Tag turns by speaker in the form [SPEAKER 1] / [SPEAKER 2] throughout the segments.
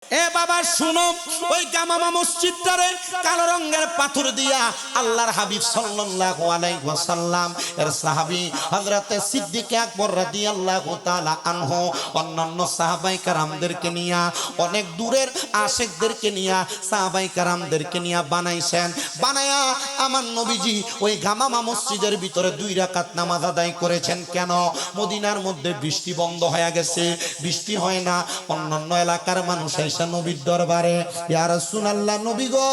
[SPEAKER 1] এ বাবা শুনো, ওই গামামা মসজিদটারে কালো রঙের পাথর দিয়া আল্লাহর হাবিব সাল্লাল্লাহু আলাইহি ওয়াসাল্লাম এর সাহাবী হযরতে সিদ্দিক আকবর রাদিয়াল্লাহু তাআলা আনহু অন্যান্য সাহাবায়ে কেরামদেরকে নিয়া, অনেক দূরের আশিকদেরকে নিয়া, সাহাবায়ে কেরামদেরকে নিয়া বানাইছেন। বানায়া আমার নবীজি ওই গামামা মসজিদের ভিতরে 2 রাকাত নামাজ আদায় করেছেন। কেন? মদিনার মধ্যে বৃষ্টি বন্ধ হয়ে গেছে, বৃষ্টি হয় না। অন্যান্য এলাকার মানুষ এসে নবীর দরবারে, ইয়া রাসূলুল্লাহ, নবী গো,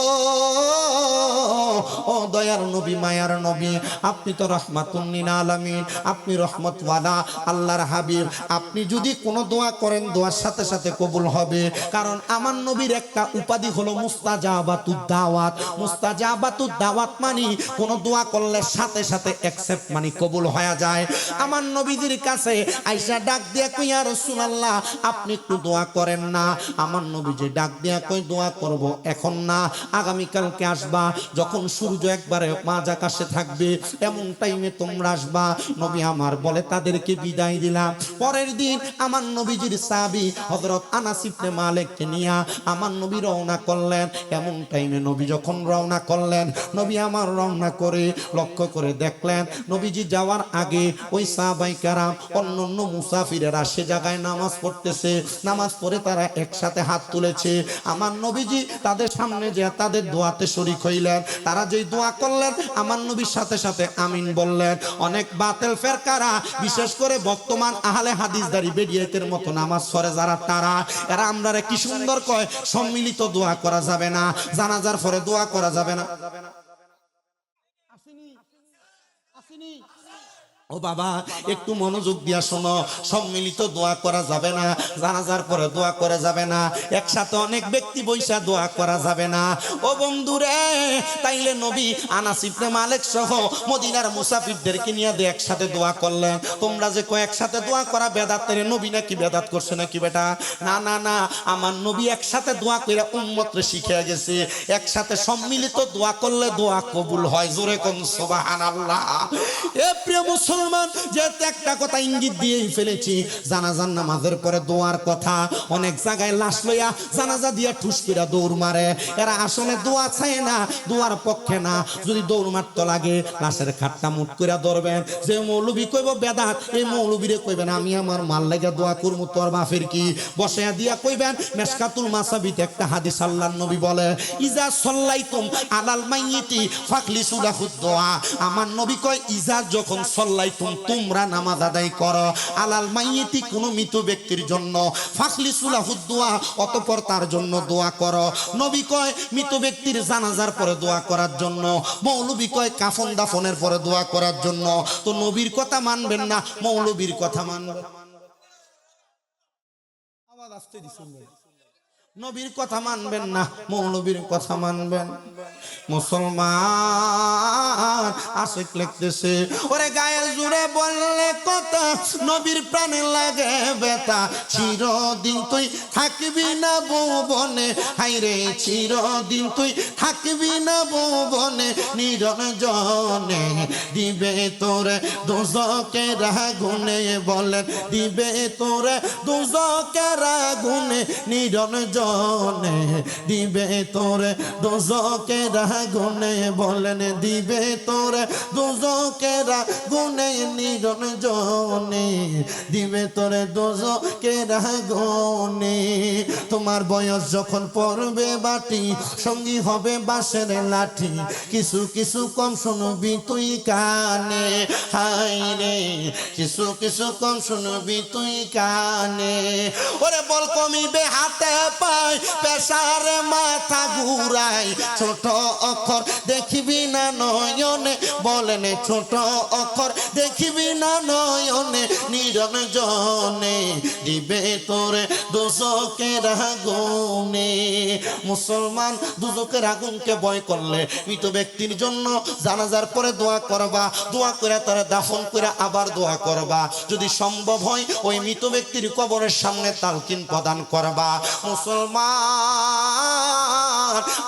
[SPEAKER 1] ও দয়ার নবী, মায়ার নবী, আপনি তো রাহমাতুন লিল আলামিন, আপনি রহমতওয়ালা আল্লাহর হাবিব, আপনি যদি কোনো দোয়া করেন দোয়ার সাথে সাথে কবুল হবে। কারণ আমার নবীর একটা উপাধি হলো মুস্তাজাবাতুদ দাওয়াত। মুস্তাজাবাতুদ দাওয়াত মানে কোনো দোয়া করলে সাথে সাথে অ্যাকসেপ্ট মানে কবুল হয়ে যায়। আমার নবীজির কাছে আয়েশা ডাক দিয়া কই, ইয়া রাসূলুল্লাহ, আপনি একটু দোয়া করেন না। আমার নবীজি ডাক দিয়া কই, দোয়া করব এখন না, আগামীকালকে আসবা, যখন সূর্য একবারে মাঝ আকাশে থাকবে এমন টাইমে তোমরা আসবা। নবী আমার বলে তাদেরকে বিদায় দিলাম। পরের দিন আমার নবীজির সাহাবী হযরত আনাস ইবনে মালিককে নিয়া আমার নবী রওনা করলেন। এমন টাইমে নবী যখন রওনা করলেন, নবী আমার রওনা করে লক্ষ্য করে দেখলেন নবীজি যাওয়ার আগে ওই সাহাবায়ে কেরাম অন্যান্য মুসাফিরেরা সে জায়গায় নামাজ পড়তেছে। নামাজ পড়ে তারা একসাথে হাত তুলেছে। আমার নবীজি তাদের সামনে যে তাদের দোয়াতে শরীক হইলেন। তারা যেই দোয়া করলেন আমার নবীর সাথে সাথে আমিন বললেন। অনেক বাতিল ফেরকারা, বিশেষ করে বর্তমান আহলে হাদিসদারি বেরিয়েতের মতো নামাজ পড়ে যারা, তারা এরা আমরারে কি সুন্দর কয়, সম্মিলিত দোয়া করা যাবে না, জানাজার পরে দোয়া করা যাবে না। আসেনি? ও বাবা, একটু মনোযোগ দিয়া শোনো, সম্মিলিত দোয়া করা যাবে না, জানাজার পরে দোয়া করা যাবে না, একসাথে অনেক ব্যক্তি বৈশা দোয়া করা যাবে না। ও বন্ধুরে, তাইলে নবী আনাস ইবনে মালিক সহ মদিনার মুসাফিরদেরকে নিয়ে একসাথে দোয়া করলেন। তোমরা যে কয় একসাথে দোয়া করা বেদাত, তাইলে নবী নাকি বেদাত করছে নাকি বেটা? না না না, আমার নবী একসাথে দোয়া করে উম্মতরে শিখিয়ে গেছে একসাথে সম্মিলিত দোয়া করলে দোয়া কবুল হয়। জোরে কোন সুবহানাল্লাহ। এ প্রিয় মুসলমান, যেহেতু একটা কথা ইঙ্গিত দিয়েই ফেলেছি, জানাজার নামাজের পরে দোয়ার কথা। অনেক জায়গায় লাশ লইয়া জানাজা দিয়া ঠুস কইরা দৌড় মারে। এরা আসলে দোয়া চায় না, দোয়ার পক্ষে না। যদি দৌড় মারতে লাগে লাশের খাটটা মুট কইরা ধরবেন। যে মৌলবী কইব বেদাত, এই মৌলবীরে কইবেন আমি আমার মাল লাগা দোয়া করবো, তোর বাপের কি? বসায়া দিয়া কইবেন মেশকাতুল মাসাবিতে একটা হাদিস আল্লাহর নবী বলে, ইজা সাল্লাইতুম আলাল মাইয়িতি ফাখলিসু লাহুদ দোয়া। আমার নবী কয়, ইজা যখন সাল্লাইতুম তোমরা নামাজ আদায় করো, আলাল মাইয়িতি কোন মৃত ব্যক্তির জন্য, ফাখলিসু লাহুদ দোয়া অতঃপর তার জন্য দোয়া করো। নবী কয় মৃত ব্যক্তির জানাজার পরে দোয়া করার জন্য, মৌলবী কয় কাফন দাফনের পরে দোয়া করার জন্য। তো নবীর কথা মানবেন না, মৌলবীর কথা মানবেন। আওয়াজ আসতে দিছেন, নবীর কথা মানবেন না, মৌলবীর কথা মানবেন। মুসলমান আশিক লিখতেছে, ওরে গায়ে জুড়ে বললে কথা, নবীর প্রাণে লাগে ব্যথা, চিরদিন তুই থাকবি না ভুবনে, হাইরে চিরদিন তুই থাকবি না ভুবনে, নিরঞ্জনে দিবে তোরে দোজকের আগুনে, বলেন দিবে তোরে দোজকের আগুনে, নিরঞ্জনে দিবে তোরে দোজকের আগুনে, বলেন দিবে তোরে দোজকের আগুনে, নিরঞ্জনে দিবে তোরে দোজকের আগুনে। তোমার বয়স যখন পড়বে বাটি, সঙ্গী হবে বাঁশের লাঠি, কিছু কিছু কম শুনবি তুই কানে, হায়রে কিছু কিছু কম শুনবি তুই কানে। ওরে বল কমিবে হাতে পায়, পেশারে মাথা ঘুরাই, ছোট অক্ষর দেখবি না নয়নে, বলেন ছোট অক্ষর দেখবি না নয়নে, নিরঞ্জনে দিবে তোরে দোজকের আগুনে। মুসলমান, দুজকের আগুনকে ভয় করলে মৃত ব্যক্তির জন্য জানাজার পরে দোয়া করবা, দোয়া করে তারা দাফন করে আবার দোয়া করবা। যদি সম্ভব হয় ওই মৃত ব্যক্তির কবরের সামনে তালকিন প্রদান করবা। মুসলমান,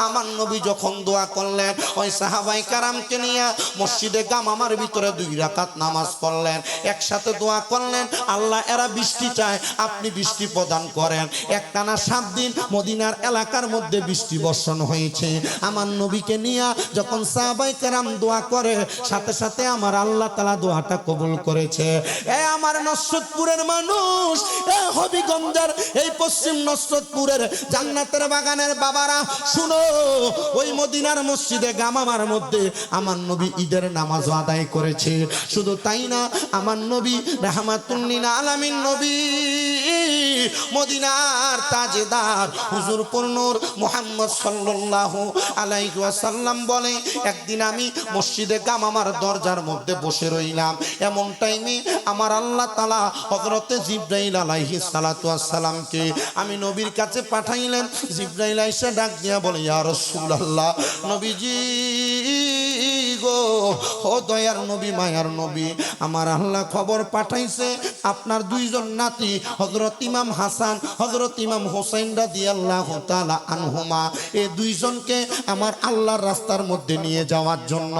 [SPEAKER 1] আমার নবী যখন দোয়া করলেন ওই সাহাবায়ে কেরামকে নিয়ে মসজিদে গামামার ভিতরে 2 রাকাত নামাজ পড়লেন, একসাথে দোয়া করলেন, আল্লাহ এরা বৃষ্টি চায়, আপনি বৃষ্টি প্রদান করেন। একটানা 7 দিন মদিনার এলাকার মধ্যে বৃষ্টি বর্ষণ হয়েছে। আমার নবীকে নিয়ে যখন সাহাবায়ে কেরাম দোয়া করে, সাথে সাথে আমার আল্লাহ তাআলা দোয়াটা কবুল করেছে। এ আমার নসরতপুরের মানুষ, এ হবিগঞ্জের এই পশ্চিম নসরতপুরের জান্নাতের বাগানের বাবারা শুনো, ওই মদিনার মসজিদে গামামার মধ্যে আমার নবী ঈদের নামাজ আদায় করেছে। শুধু তাই না, আমার নবী রাহমাতুল লিল আলামিন নবী মদিনার তাজদার হুজুর নূর মুহাম্মদ সাল্লাল্লাহু আলাইহি ওয়াসাল্লাম বলে, একদিন আমি মসজিদে গামামার দরজার মধ্যে বসে রইলাম, এমন টাইমে আমার আল্লাহ তাআলা হযরতে জিবরাইল আলাইহিস সালাতু ওয়াস সালামকে আমি নবীর কাছে পাঠাইলেন। জিবরাইল আইসা ডাক দিয়া বলে, ইয়া রাসূলুল্লাহ, নবীজি গো, ও দয়ার নবী, মায়ার নবী, আমার আল্লাহ খবর পাঠাইছে আপনার 2 জন নাতি হযরত ইমাম হাসান, হযরত ইমাম হোসেন রাদিয়াল্লাহু তাআলা আনহুমা, এই 2 জনকে আমার আল্লাহর রাস্তার মধ্যে নিয়ে যাওয়ার জন্য।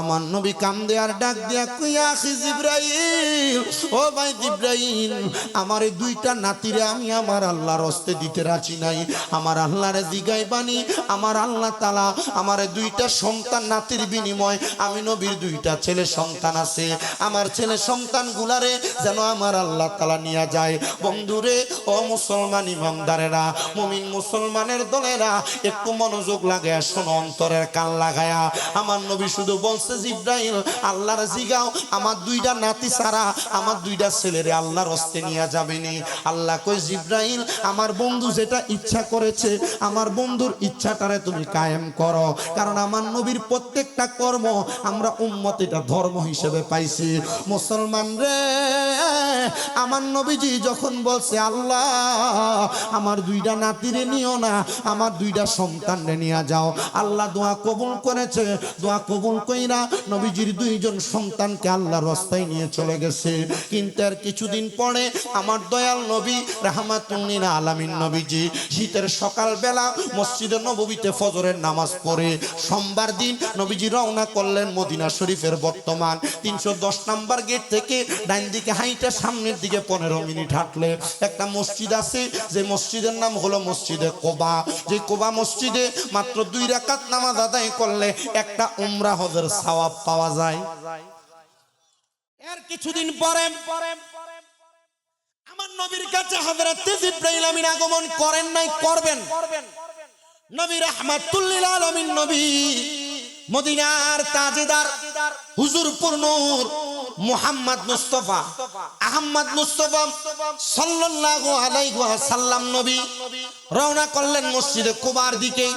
[SPEAKER 1] আমার নবী কান্দে আর ডাক দিয়া কই, আখি জিবরাইল, ও ভাই জিবরাইল, আমার এই 2টা নাতিরে আমি আমার আল্লাহর হস্তে দিতে রাজি নাই। আমার আল্লাহরে জিগাইবানি, আমার আল্লাহ তাআলা আমার 2টা সন্তান নাতির বিনিময় আমি নবীর 2টা ছেলে সন্তান আছে, আমার ছেলে সন্তান গুলারে যেন আমার আল্লাহ তাআলা নিয়ে যায়। বন্ধুরে, ও মুসলমান ইমানদারেরা, মুমিন মুসলমানের দলেরা, একটু মনোযোগ লাগায়া শোনো, অন্তরের কান লাগায়া। আমার নবী শুধু বলছে, জিবরাইল আল্লাহর জিগাও, আমার 2টা নাতি ছাড়া আমার 2টা ছেলেরে আল্লাহর হস্তে নিয়ে যাবেনি। আল্লাহ কই, জিবরাইল আমার বন্ধু যেটা ইচ্ছা করেছে, আমার বন্ধুর ইচ্ছাটারে তুমি কায়েম করো, কারণ আমার নবীর প্রত্যেকটা কর্ম আমরা উম্মত এটা ধর্ম হিসেবে পাইছি। মুসলমান রে, আমার নবীজি যখন বলছে, আল্লাহ আমার 2টা নাতিরে নিও না, আমার 2টা সন্তানরে নিয়ে যাও, আল্লাহ দোয়া কবুল করেছে। দোয়া কবুল কইরা নবীজির 2 জন সন্তানকে আল্লাহর রাস্তায় নিয়ে চলে গেছে। কিন্তু আর কিছুদিন পরে আমার দয়াল নবী রাহমাতুল লিল আলামিন নবীজি শীতের সকালবেলা মসজিদে নববীতে ফজরের নামাজ পড়ে সোমবার দিন নবীজি রওনা করলেন মদিনা শরীফের বর্তমান 310 নম্বর গেট থেকে ডাইন দিকে হাইটা সামনের দিকে 15 মিনিট হাঁটলে একটা মসজিদ আছে, যে মসজিদের নাম হলো মসজিদে কোবা। যে কোবা মসজিদে মাত্র 2 রাকাত নামাজ আদায় করলে একটা উমরা হজের সওয়াব পাওয়া যায়। এর কিছুদিন পরে আমার নবীর কাছে হযরত জিবরাইল আমিন আগমন করেন নাই, করবেন। নবী রাহমাতুল লিল আলামিন নবী মদিনার তাজদার হুজুর নূর মুহাম্মদ মুস্তাফা আহমদ মুস্তাফা সাল্লাল্লাহু আলাইহি ওয়াসাল্লাম নবী রওনা করলেন মসজিদে কুবার দিকে।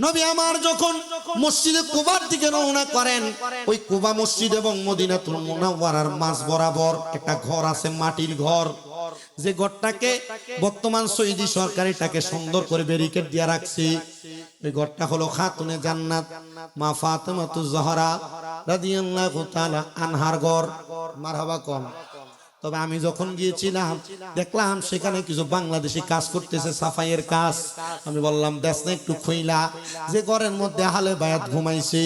[SPEAKER 1] নবী আমার যখন মসজিদে কুবার দিকে রওনা করেন, ওই কুবা মসজিদ এবং মদিনাতুল মুনাওয়ারার মাঝ বরাবর একটা ঘর আছে, মাটির ঘর, যে ঘরটাকে বর্তমান সৌদি সরকার এটাকে সুন্দর করে ব্যারিকেড দিয়ে রাখছে। এই ঘরটা হলো খাতুনে জান্নাত মা ফাতেমাতুজ জহরা রাদিয়াল্লাহু তাআলা আনহার ঘর। মারহাবা কোন। তবে আমি যখন গিয়েছিলাম দেখলাম সেখানে কিছু বাংলাদেশি কাজ করতেছে, সাফাইয়ের কাজ। আমি বললাম, দেশ না একটু খুইলা, যে ঘরের মধ্যে আহলে বায়াত ঘুমাইছে,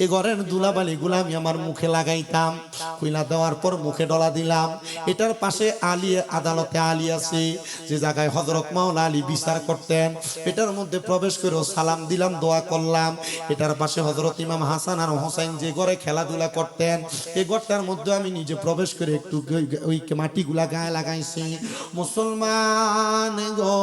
[SPEAKER 1] এই ঘরের দুলাবালি গুলা আমি আমার মুখে লাগাইতাম, খুইলা দেওয়ার পর মুখে ডলা দিলাম। এটার পাশে আলী আদালতে আলী আছে, যে জায়গায় হযরত মাওলা আলী বিচার করতেন, এটার মধ্যে প্রবেশ করে সালাম দিলাম, দোয়া করলাম। এটার পাশে হযরত ইমাম হাসান আর হোসেন যে ঘরে খেলাধুলা করতেন, এই ঘরটার মধ্যে আমি নিজে প্রবেশ করে একটু ওই মাটিগুলা গায়ে লাগাইছি। মুসলমান গো,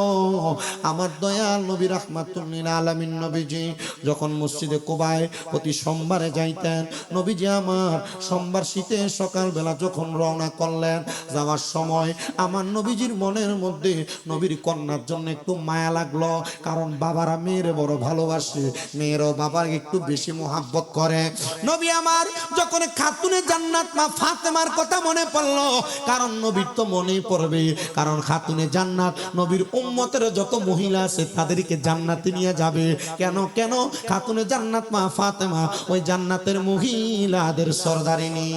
[SPEAKER 1] আমার দয়াল নবী রাহমাতুল লিল আলামিন নবীজি যখন মসজিদে কুবায় প্রতি সোমবারে যাইতেন, নবীজি আমার সোমবার শীতে সকালবেলা যখন রওনা করলেন, যাওয়ার সময় আমার নবীজির মনের মধ্যে নবীর কন্যার জন্য একটু মায়া লাগলো, কারণ বাবারা মেয়েরে বড় ভালোবাসে, মেয়েরও বাবার একটু বেশি মোহাব্বত করে। নবী আমার যখন খাতুনে জান্নাত মা ফাতেমার কথা মনে পড়লো, কারণ নবীর তো মনেই পড়বে, কারণ খাতুনে জান্নাত নবীর উম্মতের যত মহিলা আছে তাদেরকে জান্নাতে নিয়ে যাবে। কেন কেন? খাতুনে জান্নাত মা ফাতেমা ওই জান্নাতের মহিলাদের সরদারিনী।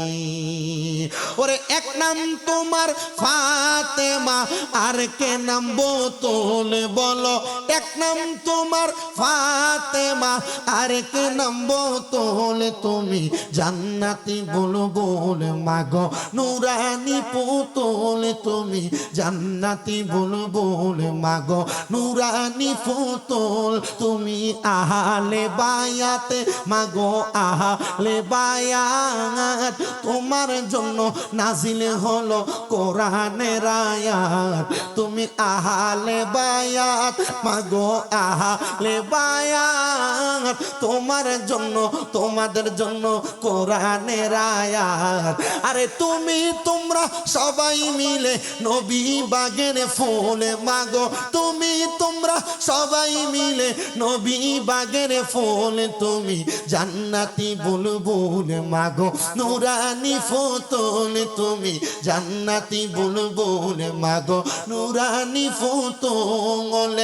[SPEAKER 1] ওরে এক নাম তোমার ফাতেমা, আর কে নাম বোতলে বলো। এক নাম তোমার ফাতেমা, আর কে নাম বোতলে, তুমি জান্নাতি বলো বলে মাগো নুরানি পুতুল, তুমি জান্নাতি বলো বলে মাগো নুরানি পুতুল। তুমি আহলে বায়াতে মাগো আহলে বায়াত, তোমার জন্য নাজিল হলো কোরআনের আয়াত। তুমি আহলে বায়াত মাগো আহলে বায়াত, তোমার জন্য তোমাদের জন্য কোরআনের আয়াত। আরে তুমি তোমরা সবাই মিলে নবী বাগের ফুলে মাগো, তুমি তোমরা সবাই মিলে নবী বাগের ফুলে, তুমি জান্নাতি বুলবুল মাগো নুরানি ফুতুল, তুমি জান্নাতি বুলবুল মাগো নুরানি ফুতুল।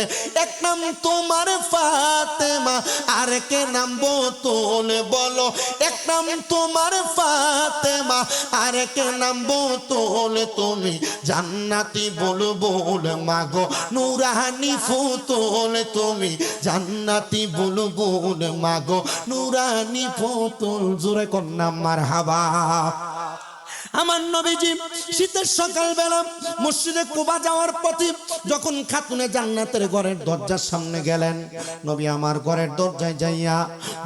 [SPEAKER 1] এক নাম তোমার ফাতেমা, আর কে নাম বোতল বলো। এক নাম তোমার ফাতেমা, আর কে নাম বোতল, তুমি জান্নাতি বুলবুল মাগো নুরানি ফুতুল, তুমি জান্নাতি বুলবুল মাগো নুরানি ফুতুল। জোরে কন্যা মারহাবা। আমার নবীজি শীতের সকালবেলা মসজিদে কুবা যাওয়ার পথে যখন খাতুনে জান্নাতের ঘরের দরজার সামনে গেলেন, নবী আমার ঘরের দরজায় যাইয়া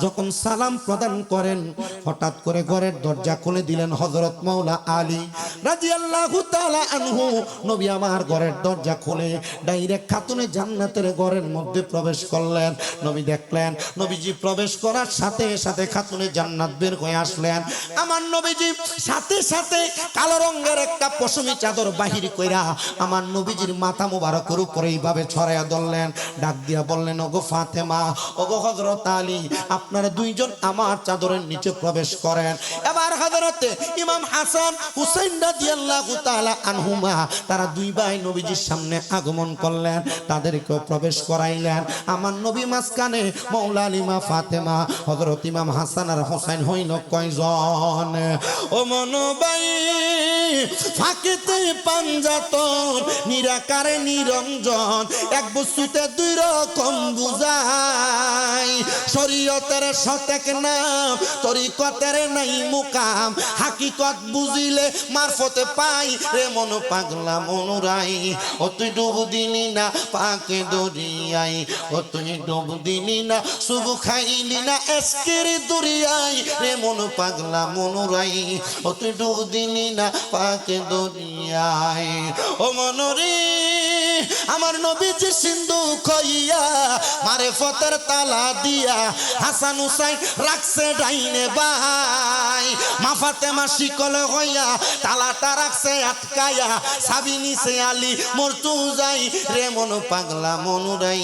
[SPEAKER 1] যখন সালাম প্রদান করেন, হঠাৎ করে ঘরের দরজা খুলে দিলেন হযরত মাওলা আলী রাদিয়াল্লাহু তাআলা আনহু। নবী আমার ঘরের দরজা খুলে ডাইরেক্ট খাতুনে জান্নাতের ঘরের মধ্যে প্রবেশ করলেন। নবী দেখলেন, নবীজি প্রবেশ করার সাথে সাথে খাতুনে জান্নাত বের হয়ে আসলেন। আমার নবীজি সাথে সাথে কালো রঙের একটা পশমি চাদর বাহির কইরা আমার নবীজির মাথা মোবারকের উপরে এইভাবে ছড়াইয়া ধরলেন। ডাক দিয়া বললেন, ওগো ফাতেমা, ওগো হযরত আলী, আপনারা দুইজন আমার চাদরের নিচে প্রবেশ করেন। এবার হযরতে ইমাম হাসান হুসাইন রাদিয়াল্লাহু তাআলা আনহুমা তারা দুই ভাই নবীজির সামনে আগমন করলেন, তাদেরকেও প্রবেশ করাইলেন। আমার নবী মাঝখানে, মাওলা আলী মা ফাতেমা, হযরত ইমাম হাসান আর হুসাইন হইল কয়জন? ও মনোবাই ফাঁকেতে পাঞ্জাতন, নিরাকারে নিরঞ্জন, এক বস্তুতে দুই রকম বুঝাই। শরীয়তের সতেক নাম, তরিকতের নাই মুকাম, হাকিকত বুঝিলে মারফতে পাই রে মন পাগলা মনুরাই। ও তুই ডুব দিলি না পাকে দরিয়াই, ও তুই ডুব দিলি না শুভ খাইলি না এসকের দরিয়াই রে মন পাগলা মনুরাই। ও তুই ডুব দিলি না পাকে দরিয়াই। ও মনরে আমার নবীজি সিন্ধু খইয়া মারে ফতের তালা দিয়া হাসান হুসাইন রাখছে ডাইনে বাই। মা ফাতেমা শিকল হইয়া তালাটা রাখছে আটকায়া, সাবি নিছে আলী মরতু যাই রে মন পাগলা মনুরাই।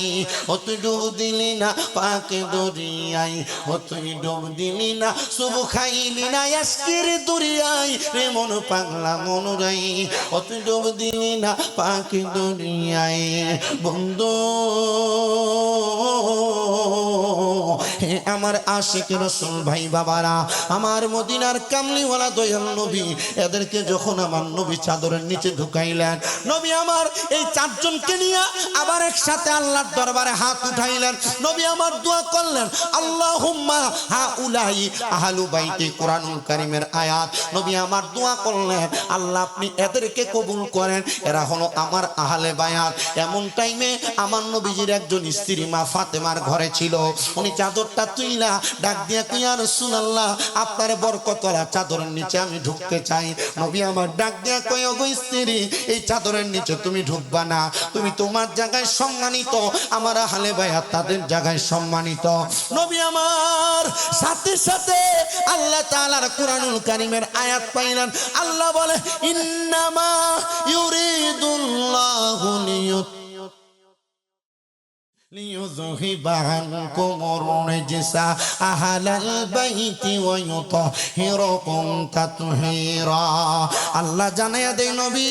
[SPEAKER 1] ও তুই ডুব দিলি না পাকে দরিয়াই, ও তুই ডুব দিলি না শুভ খাইলি না এসকের দরিয়াই রে মন পাগলা মনুরাই। ও তুই ডুব দিলি না পাকে দরিয়াই। বন্ধু হে আমার আশিক রাসূল ভাই বাবারা, আমার মদিনার কামলিওয়ালা দয়াল নবী, এদেরকে যখন আমার নবী চাদরের নিচে ঢুকাইলেন, নবী আমার এই চারজনকে নিয়ে আবার একসাথে আল্লাহর দরবারে হাত উঠাইলেন। নবী আমার দোয়া করলেন, আল্লাহুম্মা হাউলাই আহলু বাইতি, কোরআনুল কারীমের আয়াত। নবী আমার দোয়া করলেন, আল্লাহ আপনি এদেরকে কবুল করেন, এরা হলো আমার আহলে বায়াত। এমন টাইমে আমার নবীজির একজন স্ত্রী মা ফাতেমার ঘরে ছিল। উনি চাদরটা তুইলা ডাক দিয়া কই, ইয়া রাসূলুল্লাহ, আপনার বরকতওয়ালা চাদরের নিচে আমি ঢুকতে চাই। নবী আমার ডাক দিয়া কই, ওগো স্ত্রী, এই চাদরের নিচে তুমি ঢুকবা না, তুমি তোমার জায়গায় সম্মানিত, আমার আহলে বায়াত তাদের জায়গায় সম্মানিত। নবী আমার সাথে সাথে আল্লাহ তাআলার কোরআনুল কারীমের আয়াত পাইলেন। আল্লাহ বলে, ইন্নামা ইউরিদুল্লাহু ليذهب عنكم الرجس أهل البيت ويطهركم تطهيرا আল্লাহ জানায়া দেয় নবী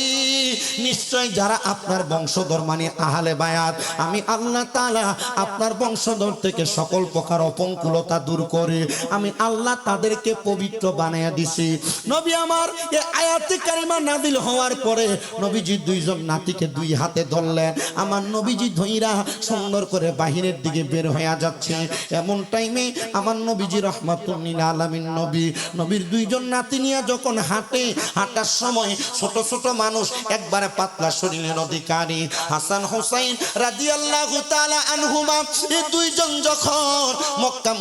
[SPEAKER 1] নিশ্চয় যারা আপনার বংশধর মানে আহলে বায়াত আমি আল্লাহ তাআলা আপনার বংশধর থেকে সকল প্রকার অপঙ্কুলতা দূর করে আমি আল্লাহ তাদেরকে পবিত্র বানায়া দিছি নবী আমার এই আয়াতে কারিমা নাযিল হওয়ার পরে নবীজি দুইজন নাতিকে দুই হাতে ধরলেন আমার নবীজি ধইরা সুন্দর করে বাহিরের দিকে বের হয়ে যাচ্ছে এমন টাইমে আমার নবীজি রাহমাতুল লিল আলামিন নবীর দুইজন নাতি নিয়ে যখন হাঁটার সময় ছোট ছোট মানুষ একবারে পাতলা শরীরের অধিকারী হাসান হুসাইন রাদিয়াল্লাহু তাআলা আনহুমা এই দুইজন যখন মক্কা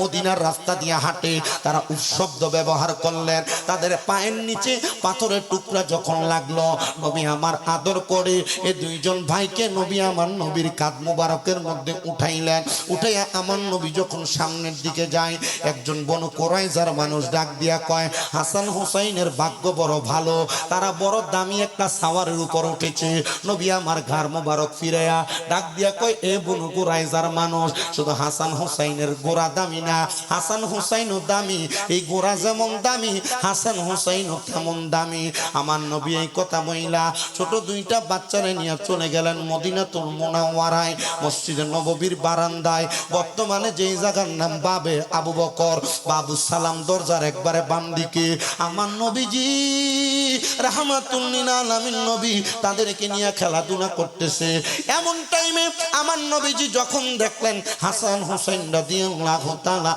[SPEAKER 1] মদিনার রাস্তা দিয়ে হাঁটে তারা উপশব্দ ব্যবহার করলেন তাদের পায়ের নিচে পাথরের টুকরা যখন লাগলো নবী আমার আদর করে এই দুইজন ভাইকে নবী আমার নবীর কাঁধ মুবারকের মধ্যে উঠাইলেন উঠাইয়া আমার নবী যখন সামনের দিকে যায় একজন বনু কুরাইজার মানুষ ডাক দিয়া কয় হাসান হুসাইনের ভাগ্য বড় ভালো তারা বড় দামি একটা সাওয়ারের উপর উঠেছে নবী আমার ঘাড় মুবারক ফিরাইয়া ডাক দিয়া কয় এ বনু কুরাইজার মানুষ শুধু হাসান হুসাইনের গোরা দামি না হাসান হুসাইনও দামি এই গোরা যেমন দামি হাসান হুসাইনও তেমন দামি আমার নবী এই কথা মহিলা ছোট দুইটা বাচ্চারে নিয়ে চলে গেলেন মদিনাতুল মুনাওয়ারায় মসজিদে নববীর বারান্দায় বর্তমানে যেই জায়গার নাম বাবে আবু বকর বাবু সালাম দরজার একবারে বাম দিকে আমার নবীজি রাহমাতুল লিল আলামিন নবী তাদেরকে নিয়ে খেলাধুলা করতেছে এমন টাইমে আমার নবীজি যখন দেখলেন হাসান হুসাইন রাদিয়াল্লাহু তাআলা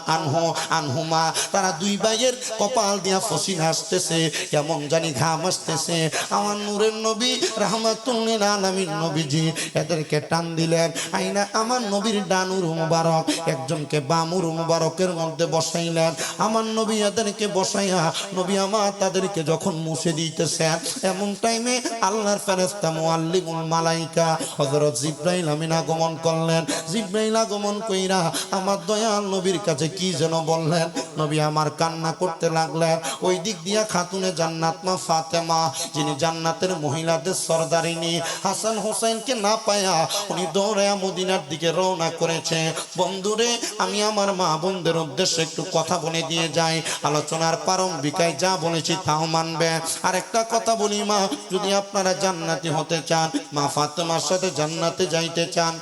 [SPEAKER 1] আনহুমা তারা দুই ভাইয়ের কপাল দিয়া পসিনা আসতেছে কেমন জানি ঘাম আসতেছে আমার নূরের নবী রাহমাতুল লিল আলামিন নবীজি এদেরকে টান দিলেন আইনা আমার নবীর ডানুর মুবারক একজনকে বামুর মুবারকের মধ্যে বসাইলেন আমার নবী এদেরকে বসাইয়া নবী আমার তাদেরকে যখন মুছে দিতেছেন এমন টাইমে আল্লাহর ফেরেশতা মুআল্লিমুল মালাইকা হযরত জিবরাইল আমিন আগমন করলেন জিবরাইল আগমন কইরা আমার দয়াল নবীর কাছে কি যেন বললেন নবী আমার কান্না করতে লাগলেন ওই দিক দিয়া খাতুনে জান্নাত মা ফাতেমা যিনি জান্নাতের মহিলাদের সরদারিনী হাসান হুসাইনকে না পায়া উনি দৌড়ায়া মদিনার দিকে রওনা করেছে বন্ধুরে আমি আমার মা বোনদের উদ্দেশ্যে একটু কথা বলে দিয়ে যাই আলোচনার প্রারম্ভিকায় যা বলেছি তাও মানবে আর একটা কথা বলি মা যদি আপনারা জান্নাতি হতে চান মা ফাতেমার সাথে জান্নাতে যাইতে চান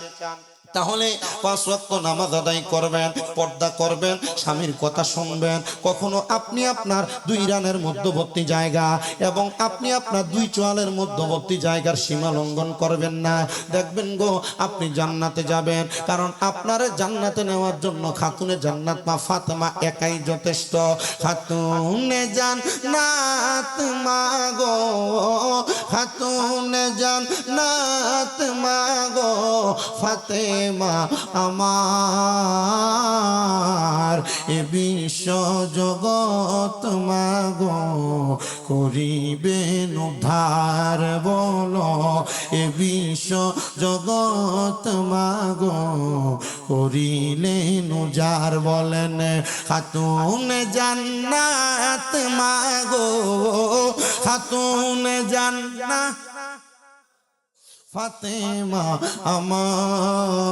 [SPEAKER 1] তাহলে 5 ওয়াক্ত নামাজ আদায় করবেন পর্দা করবেন স্বামীর কথা শুনবেন কখনো আপনি আপনার 2 রানের মধ্যবর্তী জায়গা এবং আপনি আপনার 2 চোয়ালের মধ্যবর্তী জায়গার সীমা লঙ্ঘন করবেন না দেখবেন গো আপনি জান্নাতে যাবেন কারণ আপনার জান্নাতে নেওয়ার জন্য খাতুনে জান্নাত মা ফাতেমা একাই যথেষ্ট খাতুনে জান্নাত মা গো খাতুনে জান্নাত মা গো ফাতেমা আমার এ বিশ্ব জগৎ মাগো করিবেন উদ্ধার বলো এ বিশ্ব জগৎ মাগো করিলেন উজার বলেন খাতুন জান্নাত মাগো খাতুন জান্নাত ফাতেমা আমার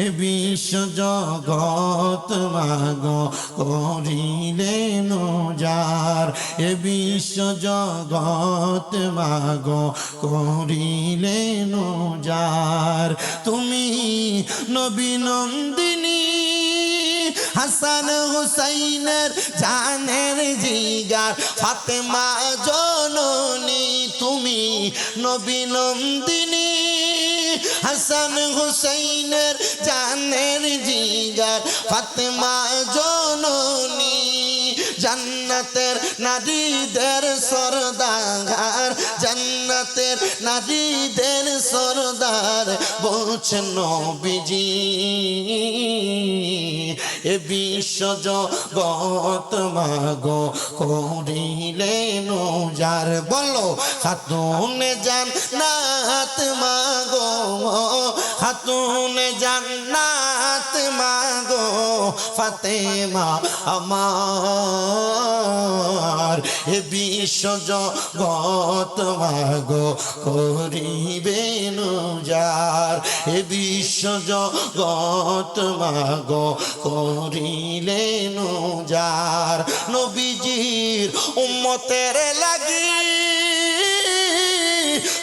[SPEAKER 1] এ বিশ্ব জগৎ মাগো করিলেন উজার এ বিশ্ব জগৎ মাগো করিলেন উজার তুমি নবী নন্দিনী হাসান হুসাইনের জানের জিগার ফাতেমা জননী তুমি নবী নন্দিনী হাসান হুসাইনের জানের জিগার ফাতেমা জননী জান্নাতের নারীদের সরদার জান্নাতের নারীদের সরদার বলছেন নবীজি এ বিশ্ব জগৎ মাগো করিলেন উজার বলো খাতুন জান্নাত মাগো খাতুনে জান্নাত মাগো ফাতেমা আমার, এ বিশ্ব জগৎ মাগো করিবেন উজাড়, এ বিশ্ব জগৎ মাগো করিলেন উজাড়। নবীজির উম্মতের লাগি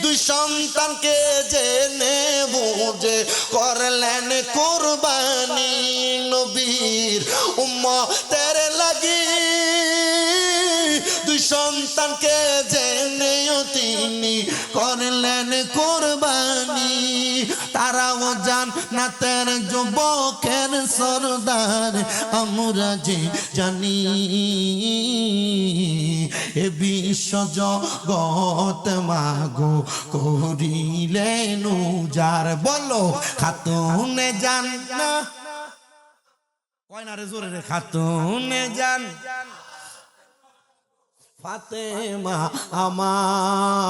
[SPEAKER 1] দুই সন্তানকে জেনে বুঝে করলেন কুরবানি, নবীর উম্মতের লাগি দুই সন্তানকে জেনেও তিনি করলেন কুরবানি। তারাও জান্নাতের যুবকের সরদার, আমরা যে জানি এ বিশ্ব জগৎ মাগো করিলেন উজাড়। বলো খাতুনে জান্নাত, কয় না রে জোরে রে, খাতুনে জান্নাত ফাতেমা আমার,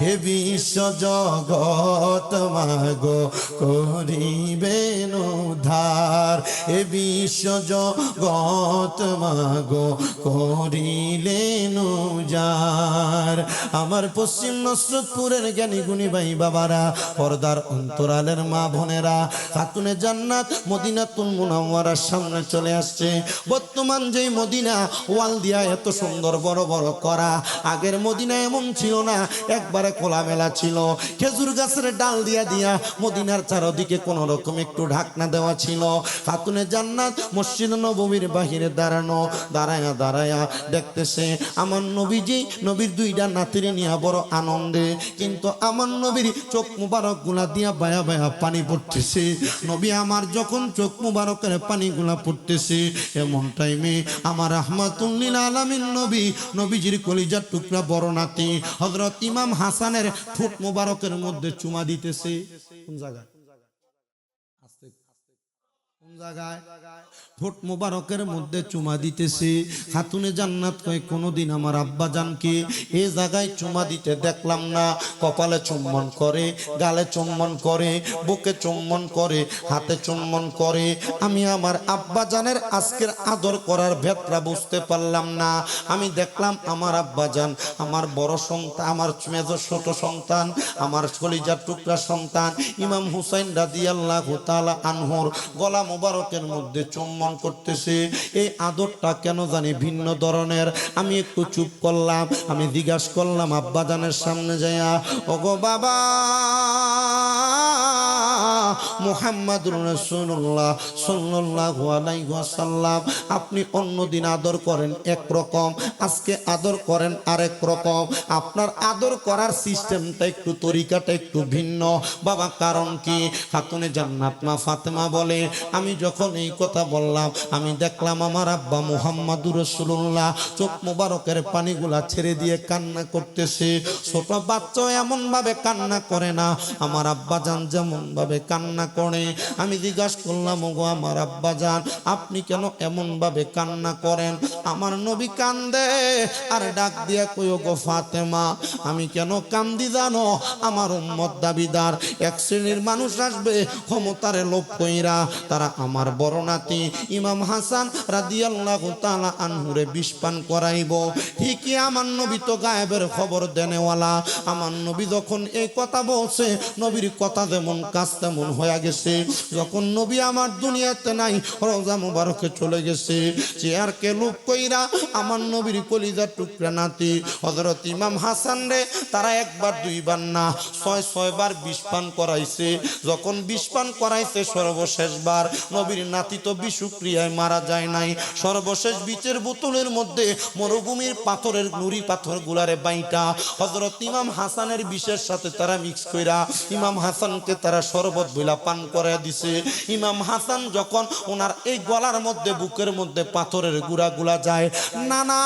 [SPEAKER 1] হে বিশ্ব জগৎ মাগো করিবেন উদ্ধার, হে বিশ্ব জগৎ মাগো করিলেন উজাড়। আমার পশ্চিম নসরতপুরের জ্ঞানী গুণী ভাই বাবারা, পর্দার অন্তরালের মা বোনেরা, খাতুনে জান্নাত মদিনাতুল মুনাওয়ারার সামনে চলে আসছে। বর্তমান যেই মদিনা ওয়াল দিয়া এত সুন্দর বড় বড় করা, আগের মদিনা এমন ছিল না, একবারে খোলামেলা ছিল। খেজুর গাছের ডাল দিয়া দিয়া মদিনার চারদিকে কোন রকম একটু ঢাকনা দেওয়া ছিল। খাতুনে জান্নাত মসজিদ নববীর বাহিরে দাঁড়ানো, দাঁড়ায়া দাঁড়ায়া দেখতেছে আমার নবীজি, নবীর দুইটা নাতিরে নিয়ে বড় আনন্দে, কিন্তু আমার নবীর চোখ মুবারক গুলা দিয়া বায়া বায়া পানি পড়তেছে। নবী আমার যখন চোখ মুবারকের পানিগুলা পড়তেছে, এমন টাইমে আমার রাহমাতুল লিল আলামিন নবী, নবীজির কলিজার টুকরা বড় নাতি হযরত ইমাম হাসানের ঠোঁট মুবারকের মধ্যে চুমা দিতেছে। কোন জায়গায়? কোন জায়গায়? ঠোঁট মুবারকের মধ্যে চুমা দিতেছে। খাতুনে জান্নাত কয় কোনদিন আমার আব্বা জানকে এই জায়গায় চুমা দিতে দেখলাম না। কপালে চুম্বন করে, গালে চুম্বন করে, বুকে চুম্বন করে, হাতে চুম্বন করে। আমি আমার আব্বা জানের আজকের আদর করার ভেতরা বুঝতে পারলাম না। আমি দেখলাম আমার আব্বা জান, আমার বড় সন্তান, আমার মেজর ছোট সন্তান, আমার কলিজার টুকরা সন্তান ইমাম হুসাইন রাদিয়াল্লাহু তাআলা আনহুর গলা মুবারকের মধ্যে চুম্বন করতেছে। এই আদরটা কেন জানি ভিন্ন ধরনের। আমি একটু চুপ করলাম, আমি জিজ্ঞাসা করলাম আব্বা জানের সামনে যাইয়া, ওগো বাবা মুহাম্মাদুর রাসূলুল্লাহ সাল্লাল্লাহু আলাইহি ওয়াসাল্লাম, আপনি অন্যদিন আদর করেন একরকম, আজকে আদর করেন আরেক রকম। আপনার আদর করার সিস্টেমটা একটু, তরিকাটা একটু ভিন্ন। বাবা কারণ কি? খাতুনে জান্নাত মা ফাতেমা বলে, আমি যখন এই কথা বললাম, আমি দেখলাম আমার আব্বা মুহাম্মাদুর রাসূলুল্লাহ চোখ মুবারকের পানিগুলা ছেড়ে দিয়ে কান্না করতেছে। ছোট বাচ্চা এমন ভাবে কান্না করে না, আমার আব্বা জান যেমন ভাবে কান্না করে। আমি জিজ্ঞাসা করলাম, ওগো আমার আব্বা জান, আপনি কেন এমন ভাবে কান্না করেন? আমার নবী কান্দে আর ডাক দিয়া কই, ওগো ফাতেমা, আমি কেন কান্দি জানো? আমার উম্মত দাবিদার এক শ্রেণীর মানুষ আসবে ক্ষমতারে লোভ কইরা, তারা আমার বড় নাতি ইমাম হাসান রাদিয়াল্লাহু তাআলা আনহুরে বিষ পান করাইব। ঠিকই আমার নবী তো গায়েবের খবর দেনেওয়ালা। আমার নবী যখন এই কথা বলছে, নবীর কথা যেমন কাজ তেমন হয়ে গেছে। যখন নবী আমার দুনিয়াতে নাই, রওজা মুবারকে চলে গেছে, চেয়ারকে লোভ কইরা আমার নবীর কলিজার টুকরা নাতি হযরত ইমাম হাসান রে তারা একবার দুইবার না ৬ বার বিষ পান করাইছে। যখন বিষ পান করাইছে সর্বশেষবার, নবীর নাতি তো বিষক্রিয়ায় মারা যায় নাই, সর্বশেষ বিচের বোতলের মধ্যে মরুভূমির পাথরের নুরি পাথর গুলারে বাইটা হযরত ইমাম হাসানের বিষের সাথে তারা মিক্স কইরা ইমাম হাসানকে তারা শরবত বইলা পান করে দিছে। ইমাম হাসান যখন ওনার এই গলার মধ্যে বুকের মধ্যে পাথরের গুড়াগুলা যায়, নানা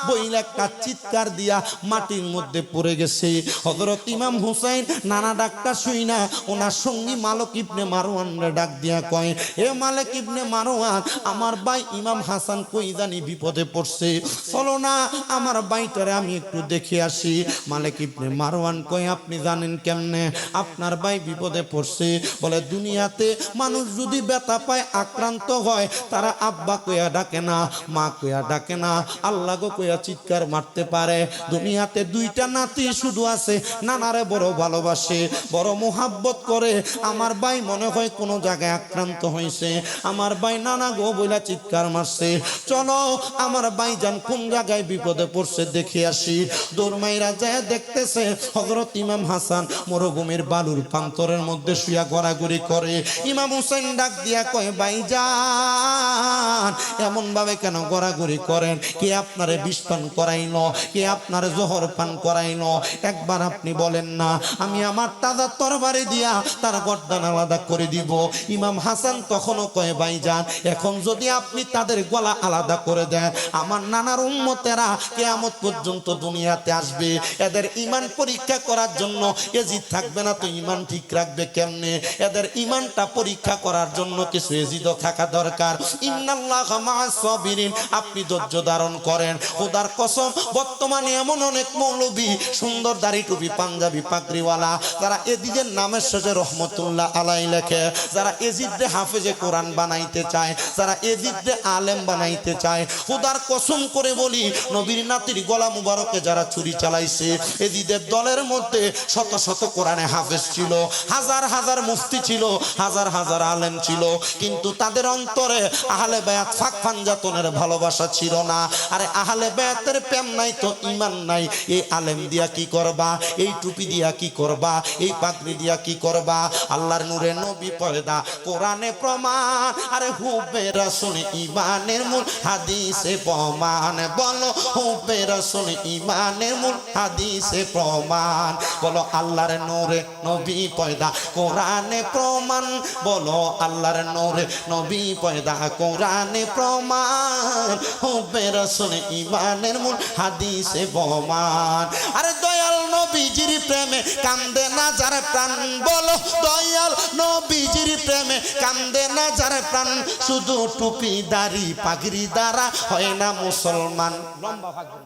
[SPEAKER 1] বইলা একটা চিৎকার দিয়া মাটির মধ্যে পড়ে গেছে। হযরত ইমাম হুসাইন নানা ডাক্তার শুই না ওনার সঙ্গী মালিক ইবনে মারওয়ানরে ডাক দিয়া কয়, এ মালিক ইবনে মারওয়ান, আমার ভাই ইমাম হাসান কই জানি বিপদে পড়ছে, চলো না আমার ভাইটারে আমি একটু দেখে আসি। মালিক ইবনে মারওয়ান কয়, আপনি জানেন কেমনে আপনার ভাই বিপদে পড়ছে? বলে, দুনিয়াতে মানুষ যদি ব্যথা পায়, আক্রান্ত হয়, তারা আব্বা কইয়া ডাকে না, মা কইয়া ডাকে না, আল্লাহ গো কইয়া চিৎকার মারতে পারে। দুনিয়াতে দুইটা নাতি শুধু আছে, নানারে বড় ভালোবাসে, বড় মোহাব্বত করে। আমার ভাই মনে হয় কোনো জায়গায় আক্রান্ত হয়েছে, আমার ভাই নানা গো বইলা চিৎকার মারছে, চলো আমার ভাই যান কোন জায়গায় বিপদে পড়ছে দেখে আসি। দৌড়মাইরা যায় দেখতেছে হযরত ইমাম হাসান মরুভূমির বালুর প্রান্তরের মধ্যে শুয়া গড়াগড়ি করে। ইমাম হুসাইন ডাক দিয়া কয়, ভাইজান এমন ভাবে কেন গড়াগড়ি করেন? কে আপনারে বিষ পান করাইলো? কে আপনারে জহর পান করাইলো? একবার আপনি বলেন না, আমি আমার তাজা তরবারি দিয়া তার গর্দান আলাদা করে দিব। ইমাম হাসান তখনও কয়, ভাইজান এখন যদি আপনি তাদের গলা আলাদা করে দেন, আমার নানার উম্মতেরা কিয়ামত পর্যন্ত দুনিয়াতে আসবে, এদের ঈমান পরীক্ষা করার জন্য এজিদ থাকবে না, তো ঈমান ঠিক রাখবে কেমনে? এদের ঈমানটা পরীক্ষা করার জন্য কিছু এজিদও থাকা দরকার। ইন্নাল্লাহা মা'আস সাবিরিন, আপনি ধৈর্য ধারণ করেন। খোদার কসম, বর্তমানে এমন অনেক মৌলবী সুন্দর দাড়ি টুপি পাঞ্জাবি পাগড়িওয়ালা, যারা এজিদের নামের শেষে রহমতুল্লাহ আলাই লেখে, যারা এজিদে হাফেজে কোরআন বানাইতে চায়, যারা এজিদে আলেম বানাইতে চায়, খোদার কসম করে বলি, নবীর নাতির গলা মুবারকে যারা ছুরি চালাইছে, এজিদের দলের মধ্যে শত শত কোরআনে হাফেজ ছিল, হাজার হাজার মুফতি ছিল, হাজার হাজার আলেম ছিল, কিন্তু তাদের অন্তরে আহলে বায়াত ফাঁক ফানজাতনের ভালোবাসা ছিল না। আরে আহলে বায়াতের প্রেম নাই তো ঈমান নাই। এই আলেম দিয়া কি করবা? এই টুপি দিয়া কি করবা? এই পাগড়ি দিয়া কি করবা? আল্লাহর নূরে নবী পয়দা, কোরআনে প্রমাণ। আরে হুবে রাসূল ঈমানের মূল, হাদিসে প্রমাণ। বলো হুবে রাসূল ঈমানের মূল, হাদিসে প্রমাণ। বলো আল্লাহর নূরে নবী পয়দা, কোরআনে প্রমাণ। বলো আল্লাহর নূরে নবী পয়দা, কোরআনে প্রমাণ। হুবে রাসূল ঈমানের মূল, হাদিসে প্রমাণ। আরে দয়াল নবীজির প্রেমে কান্দে না যার প্রাণ। বলো দয়াল নবীজির প্রেমে কান্দে না যার প্রাণ। শুধু টুপি দাড়ি পাগড়ি দ্বারা হয় না মুসলমান। লম্বা পাগড়ি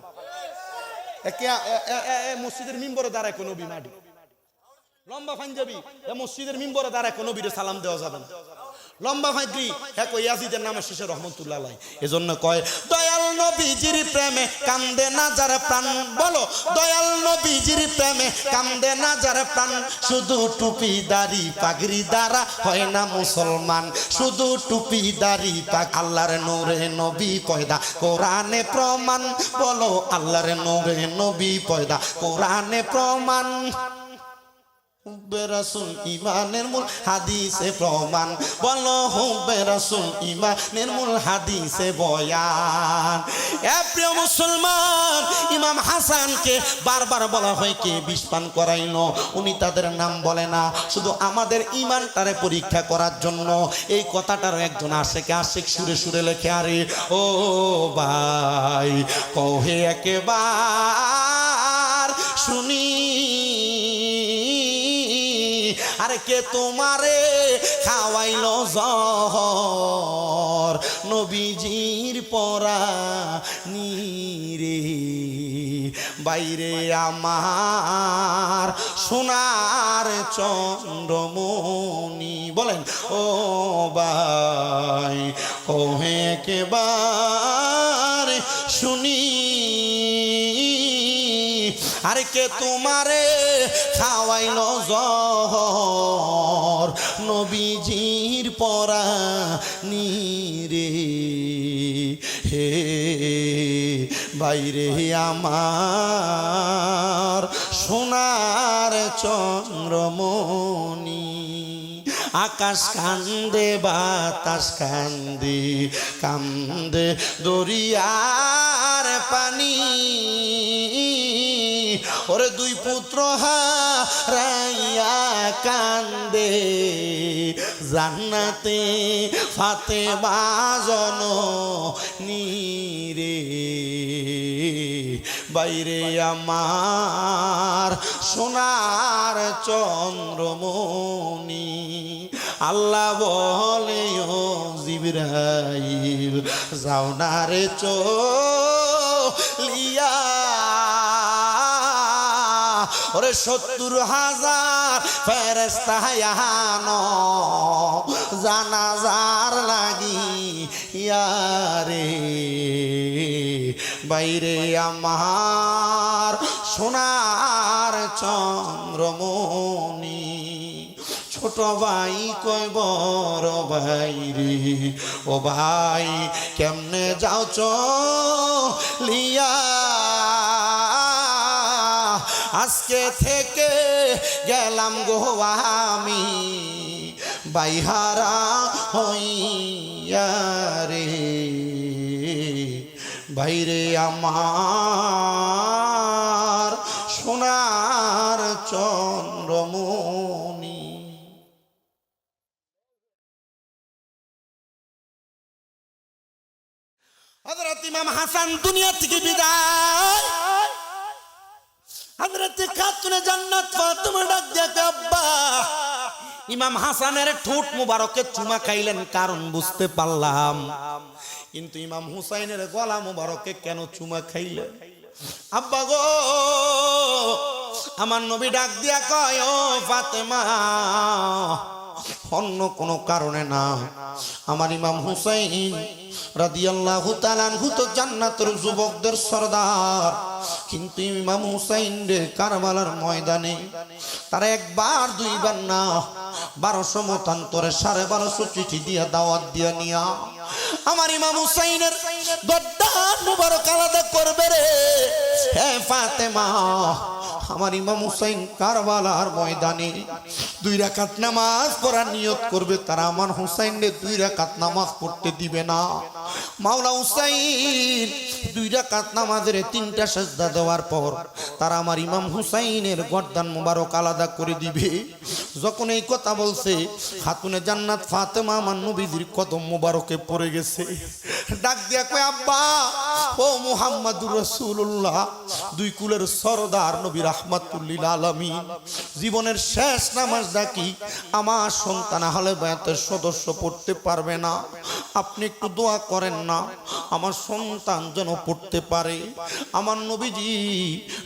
[SPEAKER 1] মসজিদের মিম্বরে দাঁড়ায় কোন নবী মাটি, লম্বা পাঞ্জাবি মসজিদের মিম্বরে দাঁড়ায় কোন নবীর সালাম দেওয়া যাবে না। লম্বা পাগড়ি ইয়াজিদের নামের শেষে রহমতুল্লাহ আলাইহি। এজন্য কয় দয়াল নবীজির প্রেমে কান্দে না যার প্রাণ। বলো দয়াল নবীজির প্রেমে কান্দে না যার প্রাণ। শুধু টুপি দাড়ি পাগড়ি দ্বারা হয় না মুসলমান। শুধু টুপি দাড়ি পাগ, আল্লাহর নূরে নবী পয়দা, কোরআনে প্রমাণ। বলো আল্লাহর নূরে নবী পয়দা, কোরআনে প্রমাণ। হুব্বে রাসূল ঈমানের মূল, হাদিসে প্রমাণ। বলো হুব্বে রাসূল ঈমানের মূল, হাদিসে বয়ান। এ প্রিয় মুসলমান, ইমাম হাসানকে বারবার বলা হয় কে বিষ পান করাইলো, উনি তাদের নাম বলে না, শুধু আমাদের ঈমানটারে পরীক্ষা করার জন্য। এই কথাটারও একজন আশিক সুরে সুরে লেখে, আরে ও ভাই কহে একেবার শুনি, আরে কে তোমারে খাওয়াইলো জহর? নবীজির পরা নিরে বাইরে আমার সোনার চন্দ্রমণি। বলেন ও ভাই কহে একেবার শুনি, আরে কে তোমারে খাওয়াইলো জহর? নবীজির পরা নিরে হে বাইরে আমার সোনার চন্দ্রমণি। আকাশ কান্দে বাতাস কান্দে, কান্দে দরিয়ার পানি। ওরে দুই পুত্র হারাইয়া কান্দে জান্নাতে ফাতেমা জননী রে বাইরে আমার সোনার চন্দ্রমণি আল্লাহ বলে ও জিবরাইল যাও না রে চলিয়া ওরে ৭০,০০০ ফেরেশতা আনো জানাজার লাগি ইয়ারে বাইরে আমার সোনার চন্দ্রমণি ছোট ভাই কই বড় ভাই রে ও ভাই কেমনে যাও চলিয়া আজকে থেকে গেলাম গো আমি বাইহারা হইয়া রে বাইরে আমার সোনার চন্দ্রমণি হযরত ইমাম হাসান দুনিয়া থেকে বিদায় হযরত খাতুনে জান্নাত ফাতেমা ডাক দিয়ে আব্বা ইমাম হাসানের ঠোঁট মুবারকে চুমা খাইলেন কারণ বুঝতে পারলাম কিন্তু ইমাম হুসাইনের গলা মুবারকে কেন চুমা খাইলেন আব্বা গো আমার নবী ডাক দিয়া কয় ও ফাতেমা অন্য কোনো কারণে না আমার ইমাম হুসাইন রাদিয়াল্লাহু তাআলা আনহু তো জান্নাতের যুবকদের সরদার কিন্তু ইমাম হুসাইন রে কারবালার ময়দানে তারা একবার দুইবার না 1200 মতান্তরে 1250 চিঠি দিয়া দাওয়াত দিয়া নিয়া আমার ইমাম হুসাইনের গদ্দার মুবারক আলাদা করবে রে হে ফাতেমা আমার ইমাম হুসাইন কারবালার ময়দানে 2 রাকাত নামাজ পড়ার নিয়ত করবে তারা আমার হুসাইনকে 2 রাকাত নামাজ পড়তে দিবে না মাওলা হুসাইন 2 রাকাত নামাজের 3টা সিজদা দেওয়ার পর তারা আমার ইমাম হুসাইনের গর্দান মুবারক আলাদা করে দিবে যখন এই কথা বলছে খাতুনে জান্নাত ফাতেমা আমার নবীর কদম মুবারকে পড়ে গেছে ডাক দিয়া কয় আব্বা ও মুহাম্মাদুর রাসূলুল্লাহ 2 কুলের সরদার নবী রাহমাতুল লিল আলামিন জীবনের শেষ নামাজটা কি আমার সন্তান আহলে বায়াতের সদস্য পড়তে পারবে না আপনি একটু দোয়া করেন না আমার সন্তান যেন পড়তে পারে আমার নবীজি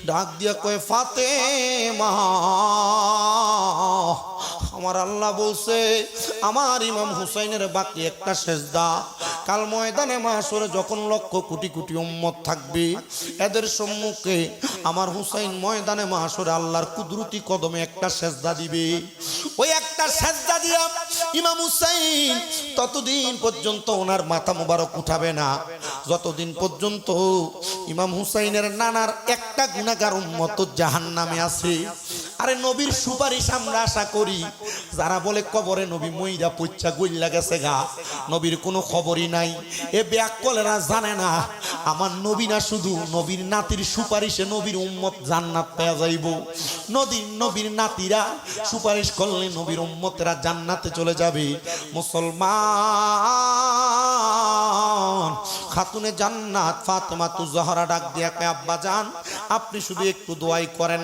[SPEAKER 1] ডাক দিয়া কয় ফাতেমা আমার আল্লাহ বলছে আমার ইমাম হুসাইনের বাকি একটা সেজদা কাল ময়দানে মাশরে যখন লক্ষ কোটি কোটি উম্মত থাকবে এদের সম্মুখে আমার হুসাইন ময়দানে মাশরে আল্লাহর কুদরতি কদমে একটা সেজদা দিবে ওই একটা সেজদা দিয়া ইমাম হুসাইন ততদিন পর্যন্ত ওনার মাথা মুবারক উঠাবে না যতদিন পর্যন্ত ইমাম হুসাইনের নানার একটা গুনাহগার উম্মত জাহান্নামে আছে আরে নবীর সুপারিশ আমরা আশা করি যারা বলে কবরে নবী মইরা পইচা গইল্লা গেছে গা নবীর কোনো খবরই নাই এ ব্যাককলেরা জানে না আমার নবী না শুধু নবীর নাতির সুপারিশে নবীর উম্মত জান্নাত পেয়ে যাইব নবীর নাতিরা সুপারিশ করলে নবীর উম্মতেরা জান্নাতে চলে যাবে মুসলমান খাতুনে জান্নাত ফাতেমা তু জহরা ডাক দিয়া কয় আব্বা জান আপনি শুধু একটু দোয়াই করেন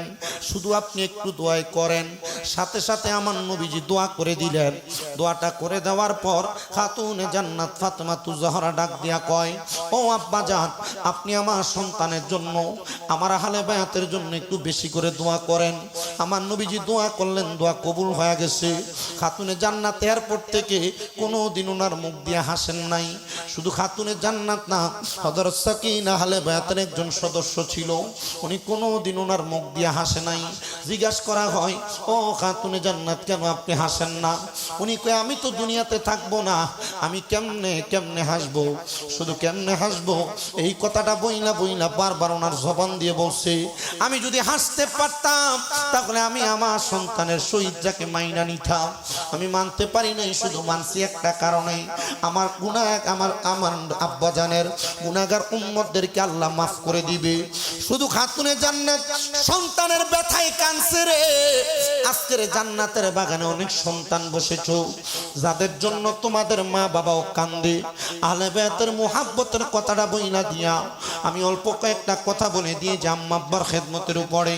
[SPEAKER 1] শুধু আপনি একটু দোয়াই করেন সাথে সাথে আমার নবীজি দোয়া করে দিলেন দোয়াটা করে দেওয়ার পর খাতুনে জান্নাত ফাতেমা তু জহরা ডাক দিয়া কয় ও আব্বা জান আপনি আমার সন্তানের জন্য আমার আহলে বায়াতের জন্য একটু বেশি করে দোয়া করেন আমার নবীজি দোয়া করলেন দোয়া কবুল হয়ে গেছে খাতুনে জান্নাত এয়ারপোর্ট থেকে কোনোদিন ওনার মুখ দিয়ে হাসেন নাই শুধু খাতুনে জান্নাত না হযরত সাকিনা আহলে বায়াতের একজন সদস্য ছিল উনি কোনোদিন ওনার মুখ দিয়ে হাসে নাই জিজ্ঞাসা করা হয় ও খাতুনে জান্নাত কেন আপনি হাসেন না উনি কয় আমি তো দুনিয়াতে থাকবো না আমি কেমনে হাসবো শুধু কেমনে হাসবো এই কথাটা বইলা বারবার ওনার জবান দিয়ে বলছে আমি যদি হাসতে পারতাম তাহলে আমি আমার সন্তানের শহীদটাকে মাইনা নিতাম আমি মানতে পারি নাই শুধু মানছি একটা কারণে আমার গুনাহ আমার আব্বা জানে জমানের গুনাহগার উম্মতদেরকে আল্লাহ মাফ করে দিবে। শুধু খাতুনে জান্নাত সন্তানের ব্যথায় কাঁদছে রে। আজকের জান্নাতের বাগানে অনেক সন্তান বসেছো, যাদের জন্য তোমাদের মা বাবাও কান্দে। আহলে বায়াতের মুহাব্বতের কথাটা বইলা দিয়া আমি অল্প কয়েকটা কথা বলে দিয়ে যে আম্মা আব্বার খেদমতের উপরে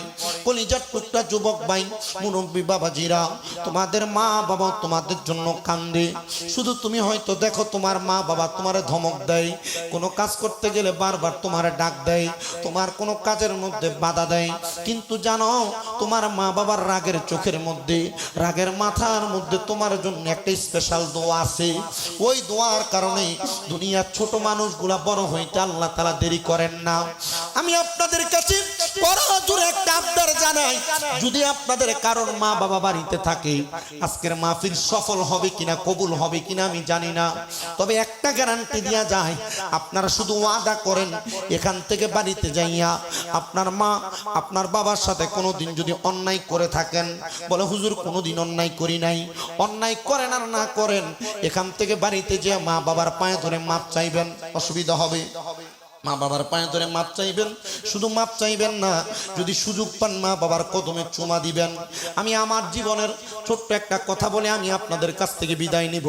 [SPEAKER 1] কলিজার টুকরা যুবক ভাই মুরব্বী বাবাজিরা, তোমাদের মা বাবা তোমাদের জন্য কান্দে। শুধু তুমি হয়তো দেখো তোমার মা বাবা তোমারে ধমক দেয়, কোনো কাজ করতে গেলে বারবার তোমারে ডাক দেয়, তোমার কোনো কাজের মধ্যে বাধা দেয়, কিন্তু জানো তোমার মা বাবার রাগের চোখের মধ্যে, রাগের মাথার মধ্যে তোমার জন্য একটা স্পেশাল দোয়া আছে। ওই দোয়ার কারণে দুনিয়ার ছোট মানুষগুলা বড় হইতে আল্লাহ তাআলা দেরি করেন না। আমি আপনাদের কাছে বড় জোরে একটা আবদার জানাই, যদি আপনাদের কারোর মা বাবা বাড়িতে থাকে, আজকের মাহফিল সফল হবে কিনা কবুল হবে কিনা আমি জানি না, তবে একটা গ্যারান্টি দেয়া যায়, আপনারা শুধু ওয়াদা করেন এখান থেকে বাড়িতে যাইয়া আপনার মা আপনার বাবার সাথে কোনোদিন যদি অন্যায় করে থাকেন, বলে হুজুর কোনোদিন অন্যায় করি নাই, অন্যায় করেন আর না করেন, এখান থেকে বাড়িতে যে মা বাবার পায়ে ধরে মাপ চাইবেন, অসুবিধা হবে। মা বাবার পায়ে ধরে মাপ চাইবেন, শুধু মাপ চাইবেন না, যদি সুযোগ পান মা বাবার কদমে চুমা দিবেন। আমি আমার জীবনের ছোট্ট একটা কথা বলে আমি আপনাদের কাছ থেকে বিদায় নিব,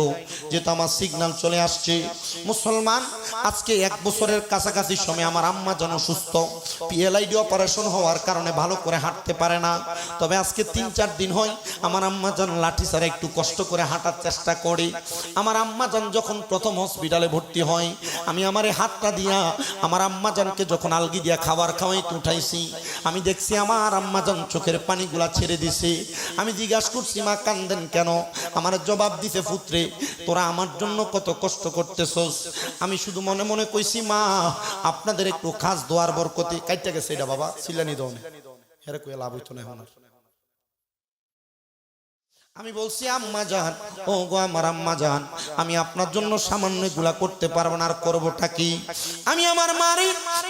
[SPEAKER 1] যেহেতু আমার সিগন্যাল চলে আসছে। মুসলমান, আজকে 1 বছরের কাছাকাছি সময় আমার আম্মা যেন সুস্থ, পিএলআইডি অপারেশন হওয়ার কারণে ভালো করে হাঁটতে পারে না, তবে আজকে 3-4 দিন হয় আমার আম্মা যেন লাঠি ছাড়া একটু কষ্ট করে হাঁটার চেষ্টা করে। আমার আম্মা যেন যখন প্রথম হসপিটালে ভর্তি হয়, আমি আমার এই হাতটা দিয়া আমার আম্মা জানকে যখন আলগি দিয়া খাবার খাওয়াইতে উঠাইছি, আমি দেখছি আমার আম্মা জান চোখের পানিগুলা ছেড়ে দিছে। আমি জিজ্ঞাসা করছি মা কান্দেন কেন? আমার জবাব দিতে পুত্রে, তোরা আমার জন্য কত কষ্ট করতেছস। আমি শুধু মনে মনে কইছি মা আপনাদের একটু খাস দোয়ার বরকতে কাইটা গেছে এটা বাবা সিলানি দাও না, হেরে কই লাভ হইতো না এখন। আমি বলছি আম্মা জান, ও গো আমার আম্মা জান, আমি আপনার জন্য সামান্য গুলা করতে পারবো না, আর করবোটা কি? আমি আমার মারে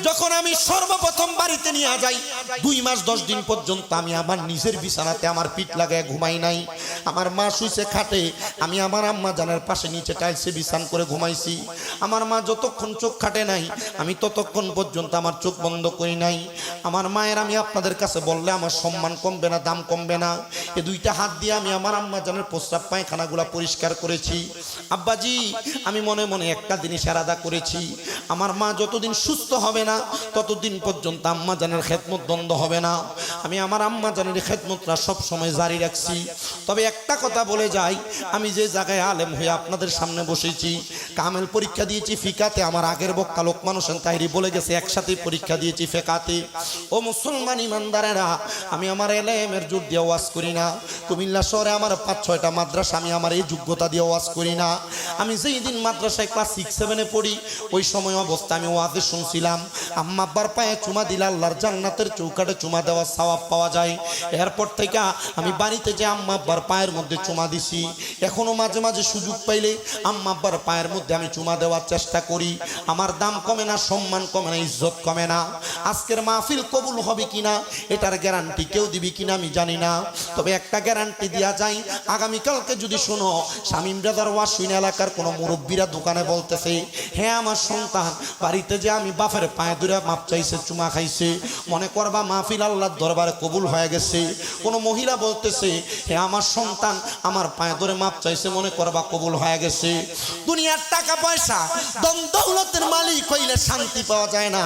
[SPEAKER 1] যখন আমি সর্বপ্রথম বাড়িতে নিয়ে যাই, 2 মাস 10 দিন পর্যন্ত আমি আমার নিজের বিছানাতে আমার পিঠ লাগায় ঘুমাই নাই। আমার মা শুইছে খাটে, আমি আমার আম্মা জানের পাশে নিচে টাইলসে বিছান করে ঘুমাইছি। আমার মা যতক্ষণ চোখ খাটে নাই আমি ততক্ষণ পর্যন্ত আমার চোখ বন্ধ করি নাই। আমার মায়ের আমি আপনাদের কাছে বললে আমার সম্মান কমবে না, দাম কমবে না। এই 2টা হাত দিয়ে আমি আমার আম্মা জানের প্রস্রাব পায়খানাগুলা পরিষ্কার করেছি। আব্বাজি, আমি মনে মনে একটা জিনিস আলাদা করেছি, আমার মা যতদিন সুস্থ হবে না ততদিন পর্যন্ত আম্মা জানের খেদমত দ্বন্দ্ব হবে না। আমি আমার আম্মা জানের খেদমতটা সব সময় জারি রাখছি। তবে একটা কথা বলে যাই, আমি যে জায়গায় আলেম হয়ে আপনাদের সামনে বসেছি, কামেল পরীক্ষা দিয়েছি ফিকাতে, আমার আগের বক্তা লোকমান হোসেন তাহিরি বলে গেছে একসাথে পরীক্ষা দিয়েছি ফিকাতে। ও মুসলমান ইমানদারেরা, আমি আমার এলেমের জোর দিয়ে ওয়াজ করি না। কুমিল্লা শহরে আমার 5-6টা মাদ্রাসা, আমি আমার এই যোগ্যতা দিয়ে ওয়াজ করি না। আমি যেই দিন মাদ্রাসায় ক্লাস 6-7-এ পড়ি, ওই সময় অবস্থা আমি ওয়াজে শুনছিলাম আম্মা আব্বার পায়ে চুমা দিলে আল্লাহর জান্নাতের চৌকাঠে চুমা দেওয়ার সওয়াব পাওয়া যায়। এরপর থেকে আমি বাড়িতে যে আম্মা আব্বার পায়ের মধ্যে চুমা দিছি, এখনো মাঝে মাঝে সুযোগ পাইলে আম্মা আব্বার পায়ের মধ্যে আমি চুমা দেওয়ার চেষ্টা করি। আমার দাম কমে না, সম্মান কমে না, ইজ্জত কমে না। আজকের মাহফিল কবুল হবে কিনা এটার গ্যারান্টি কেউ দিবি কিনা আমি জানি না, তবে একটা গ্যারান্টি দেওয়া যায়, আগামীকালকে যদি শোনো শামীম ব্রাদার ওয়াশিন এলাকার কোনো মুরব্বীরা দোকানে বলতেছে, হ্যাঁ আমার সন্তান বাড়িতে যে আমি বাপের পায়ে ধরে মাপ চাইছে, চুমা খাইছে, মনে করবা মাহফিল আল্লাহর দরবারে কবুল হয়ে গেছে। কোনো মহিলা বলতেছে, হ্যাঁ আমার সন্তান আমার পায়ে ধরে মাপ চাইছে, মনে করবা কবুল হয়ে গেছে। দুনিয়ার টাকা পয়সা দম দৌলতের মালিক হইলে শান্তি পাওয়া যায় না,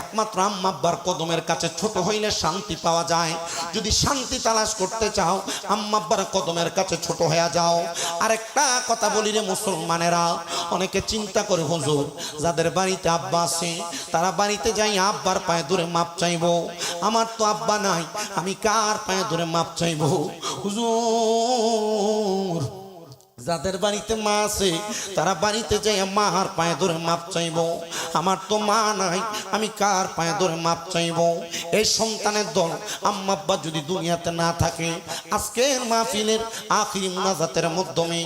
[SPEAKER 1] একমাত্র আম্মা আব্বার কদমের কাছে ছোট হইলে শান্তি পাওয়া যায়। যদি শান্তি তালাশ করতে চাও আম্মা আব্বার কদমের কাছে ছোট হয়ে যাও। আরেকটা কথা বলি রে মুসলমানেরা, অনেকে চিন্তা করে হুজুর যাদের বাড়িতে আব্বা আছে তারা বাড়িতে যাই আব্বার পায়ে ধরে মাপ চাইবো, আমার তো আব্বা নাই, আমি কার পায়ে ধরে মাপ চাইবো? হুজুর যাদের বাড়িতে মা আছে তারা বাড়িতে যাই মার পায়ে ধরে মাপ চাইবো, আমার তো মা নাই, আমি কার পায়ে ধরে মাপ চাইবো? এই সন্তানের দল আম্মা আব্বা যদি দুনিয়াতে না থাকে, আজকের মাহফিলের আখিরি মুনাজাতের মাধ্যমে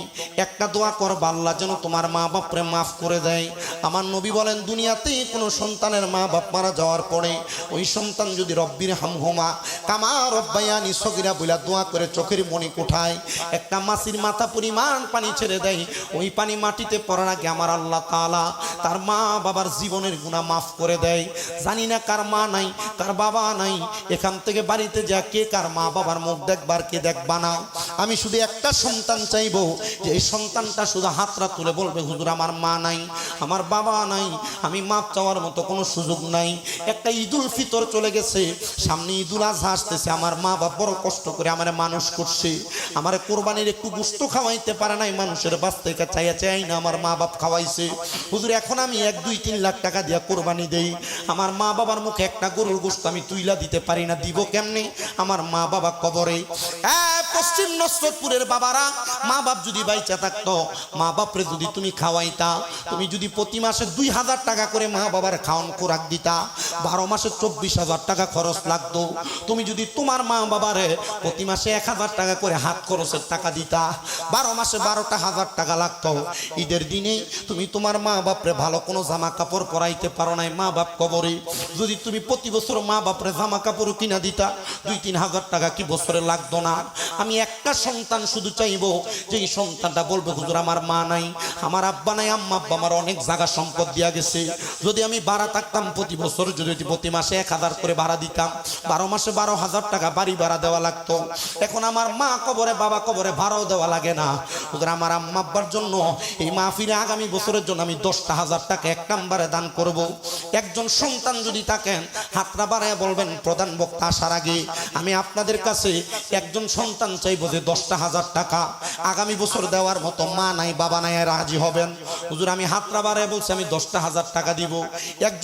[SPEAKER 1] একটা দোয়া করবা, আল্লাহ যেন তোমার মা বাপরে মাফ করে দেয়। আমার নবী বলেন, দুনিয়াতে কোনো সন্তানের মা বাপ মারা যাওয়ার পরে ওই সন্তান যদি রব্বির হামহুমা কামা রব্বায়ানি সগীরা বইলা দোয়া করে চোখের মনি কোঠায় একটা মাছির মাথা পরিমাণ পানি ছেড়ে দেয়, ওই পানি মাটিতে পড়ার আগে আমার আল্লাহ তাআলা তার মা বাবার জীবনের গুনাহ মাফ করে দেয়। জানি না কার মা নাই, কার বাবা নাই, এখান থেকে বাড়িতে যা কে কার মা বাবার মুখ দেখবার কে দেখবা না। আমি শুধু একটা সন্তান চাইবো, যে এই সন্তানটা শুধু হাতটা তুলে বলবে হুজুর আমার মা নাই, আমার বাবা নাই, আমি মাপ চাওয়ার মতো কোনো সুযোগ নাই। একটা ঈদুল ফিতর চলে গেছে, সামনে ঈদুল আজহা আসতেছে, আমার মা বাবা বড় কষ্ট করে আমারে মানুষ করছে, আমারে কোরবানির একটু গোশত খাওয়াইতে পারে নাই, মানুষের বাস থেকে চাইয়া চাই না আমার মা বাপ খাওয়াইছে। হুজুর এখন আমি 1-2-3 লাখ টাকা দিয়া কোরবানি দেই, আমার মা বাবার মুখে একটা গরুর গোশত আমি তুইলা দিতে পারি না, দিব কেমনে? আমার মা বাবা কবরে। পশ্চিম নসরতপুরের বাবারা, মা বাপ যদি বাইচা থাকতো, মা বাপরে যদি তুমি খাওয়াইতা, তুমি যদি প্রতি মাসে 2000 টাকা করে মা বাবার খাওয়ান খোরাক দিতা, 12 মাসে 24,000 টাকা খরচ লাগতো। তুমি যদি তোমার মা বাবারে প্রতি মাসে 1000 টাকা করে হাত খরচের টাকা দিতা, 12 মাসে 12,000 টাকা লাগতো। ঈদের দিনে তুমি তোমার মা বাপরে ভালো কোনো জামা কাপড় পরাইতে পারো নাই, মা বাপ কবরে। যদি তুমি প্রতি বছর মা বাপরে জামা কাপড় কিনা দিতা, 2-3 হাজার টাকা কি বছরে লাগতো না? আমি একটা সন্তান শুধু চাইবো, যে এই সন্তানটা বলবে হুজুর আমার মা নাই, আমার আব্বা নাই, আম্মা আব্বা আমার অনেক জায়গা সম্পদ দিয়া গেছে, যদি আমি ভাড়া থাকতাম প্রতি বছর যদি প্রতি মাসে 1000 করে ভাড়া দিতাম, 12 মাসে 12,000 টাকা বাড়ি ভাড়া দেওয়া লাগতো। এখন আমার মা কবরে বাবা কবরে ভাড়াও দেওয়া লাগে না। হুজুর আমার আম্মা আব্বার জন্য এই মাহফিলে আগামী বছরের জন্য আমি 10,000 টাকা এক নম্বরে দান করব। একজন সন্তান যদি থাকেন হাতটা বাড়ায় বলবেন প্রধান বক্তা আসার আগে আমি আপনাদের কাছে একজন সন্তান চাইবো যে 10,000 টাকা আগামী বছর দেওয়ার মতো মা নাই বাবা নাই রাজি হবেন? হুজুর আমি হাতটা বাড়ায় বলছি আমি 10,000 টাকা দিব। একজন